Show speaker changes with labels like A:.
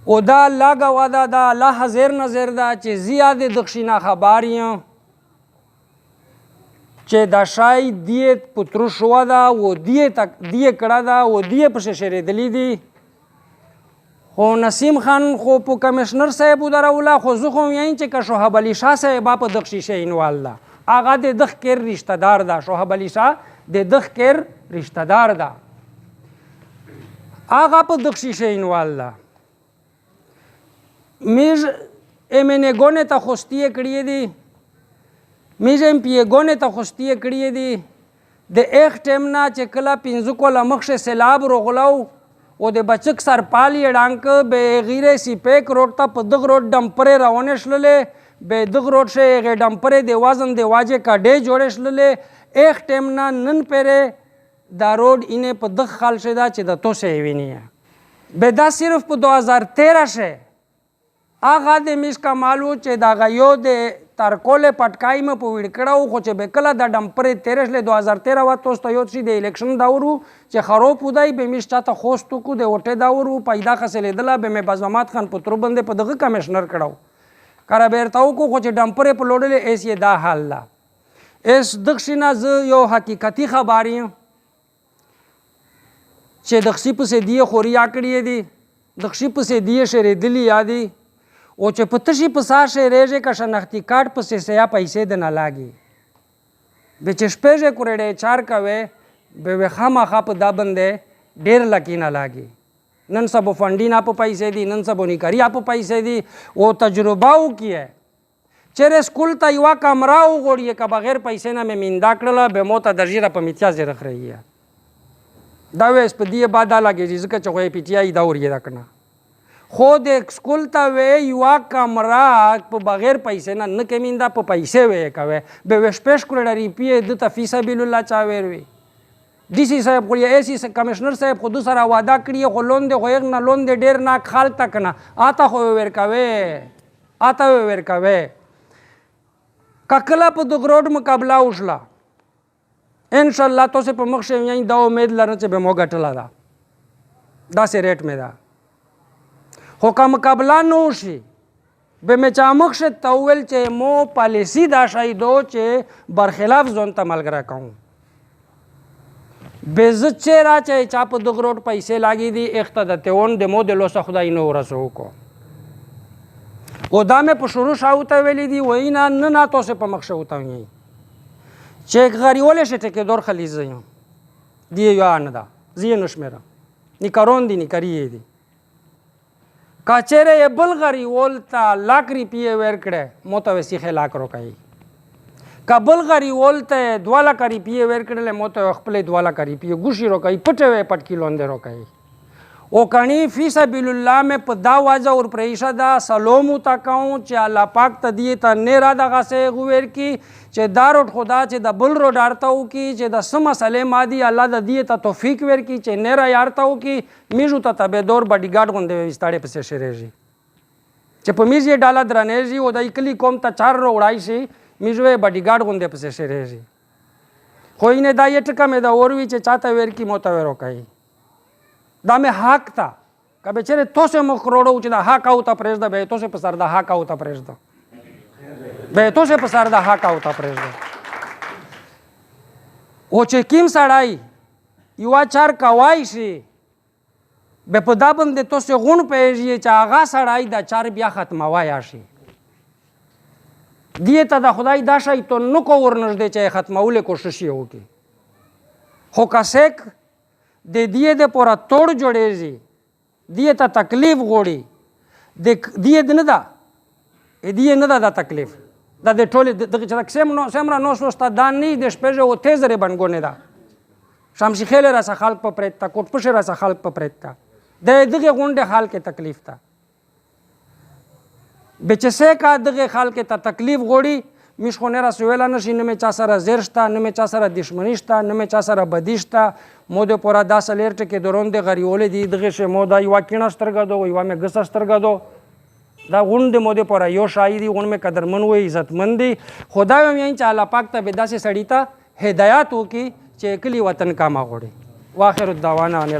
A: او دا الله گواده دا الله حاضر نظر ده چې زیاد دخشینا خبر یم چې دا شای دیه پترو شو ده و دیه کړه ده و دیه پسې شریدلی دي خو نسیم خان خو په کمشنر صاحب دروله خو زه خو وایم چې که شهاب علي شاه صاحب په دغ شیشه انوال ده هغه د دغ کیر رشتہ دار ده شهاب علي شاه د دغ کیر رشتہ دار ده هغه په دغ شیشه انوال ده میز امنګونه ته خوستیه کړی دي میز ام پیګونه ته خوستیه کړی دي د ایک ټیم نه چې کله پنځه کوله مخشه سیلاب روغلاو او د بچک سر پالی ډانک به غیره سی پیک روډ ته په دغ روډ ډمپرې روانه شللې به دغ روډ شه غ ډمپرې د وازن د واجه کډې جوړ شللې ایک ټیم نه نن پره دا روډ اینه په دغ خال شدا چې د توسه ویني به دا صرف په 2013 شه هغه د میس کمالو چې دا غيو د ترکول پټکای م په وړ کړهو خو چې به کله د ډمپرې 13 له 2013 و توسته یو شي د الیکشن داورو چې خراب ودای به میس چاته خوستو کو د وټه داورو پیدا خسلې دله به مې بازمات خان پترو بنده په دغه کمشنر کړهو کرا بیرتاو کو خو چې ډمپرې په لوړلې ایس یې دا حال لا اس دښینا ز یو حقیقتي خبریم چې دښی په سې دی خوري اکړې دي دښی په سې دی شری دلی یادي او چې پتشي په ساشه ریجه کا شناختی کارت په سیا پیسې د نه لاګي به چې شپږه کورډه چار کوي به خامخا په دا بندې ډیر لکی نه لاګي نن سبو فنډی نه په پیسې دي نن سبو نیکری په پیسې دي او تجربه وکي چیرې سکول ته یو کمره وغوړي که بغیر پیسې نه مې میندا کړله به موته درجه په امتیاز رخ رہی ہے دا وېس په دی بعد لاګي ځکه چې خو پی ټی آی دا ورې راکنه خود ایک سکول تا وی یو کمره په بغیر پیسې نه کمیندا په پیسې وی کوي به وشپش کړی پی د ته فی سبیل الله چا ویر وی ډی سی صاحب خو یې سی کمشنر صاحب خود سره وعده کړی خو لون دی خو یې نه لون دی ډیر نه خال تک نه آتا خو ویر کوي آتا ویر کوي ککلا په د ګروډ مقابله وشلا ان شاء الله تاسو په مخ شې یې دا امید لرم چې به مو ګټلا دا سه ریټ مې دا خو که مقابله نه وشي به مې چا مخ شه تول چې مو پالیسي دا شایدو چې برخلاف ځون ته ملګری کوم به زه چې را چې چا په دغ روډ پیسې لاګي دي اخته د تېون د مو د لوسه خدای نه ورسو کو او دا مې په شروع شاوته ویلي دي وایي نه نه تاسو په مخ شاوته وایي چې غریوله شه ټکېدور خلیزه یم دی یو نه ده زی نشمره نیکارون دي نیکاری دي کچره بل غری ولتا لاک روپیه ور کړه موته وسیخه لاک روکای کبل غری ولته 2 لاک روپیه ور کړل موته خپل 2 لاک روپیه ګوشي روکای پټوي پټ کیلوند روکای او کني فی سبیل الله میں پدا واجه اور پریشا دا سلام تکاو چې الله پاک ته دی ته نه را دغه سه غویر کی چې داروټ خدا چې د بل رو ډارتاو کی چې د سم مسئله مادي الله د دی ته توفیق ور کی چې نه را یارتاو کی میجو ته تبه دور باډی ګارد غوندې وستاړي پسې شریږي چې په میز یې ډاله درنېږي او د اکلی قوم ته 4 رو وړای شي میجو یې باډی ګارد غوندې پسې شریږي خو یې دا یې ټکه مې دا اوروي چې چاته ور کی موته ور وکای دا مې حق تا کبه چیرې توسه مخ کروڑو چې دا حق او ته پرېږده به توسه په سر دا حق او ته پرېږده به توسه په سر دا حق او ته پرېږده او چې کیم سړای یو چار کوای شي به په دا باندې توسه غون پېږي چې هغه سړای دا چار بیا ختموای شي دی ته د خدای دا شي ته نو کو ورنږدې چې ختمول کوشش یې وکړي خو کاسک د دیه د پورا توڑ جوړېږي دیه ته تکلیف غوړي د دیه د نه ده دیه نه ده د تکلیف دا د ټولې دغه چې سمره نو شوسته دا نه د شپږه او تیزره بنګونه ده شمشي خیل را څخه خلق په پرېتا کوټ پشه را څخه خلق په پرېتا د دغه غونډه حال کې تکلیف تا بچسه کا دغه حال کې ته تکلیف غوړي میش خونه را سویلا نشي نه مې چا سره زیرشتا نه مې چا سره دشمنیشتا نه مې چا سره بدیشتا مو د پورا داس الرټ کې درون د غریولې دی دغه شه مو دا یو کینه سترګه دو یو مې ګس سترګه دو دا غوند مو د پورا یو شاعری غون مې قدرمن وې عزتمندي خدای مې چې الله پاک ته بداسه سړی ته هدایت وکي چې کلی وطن کا ما غوړي واخر الدعوانا ان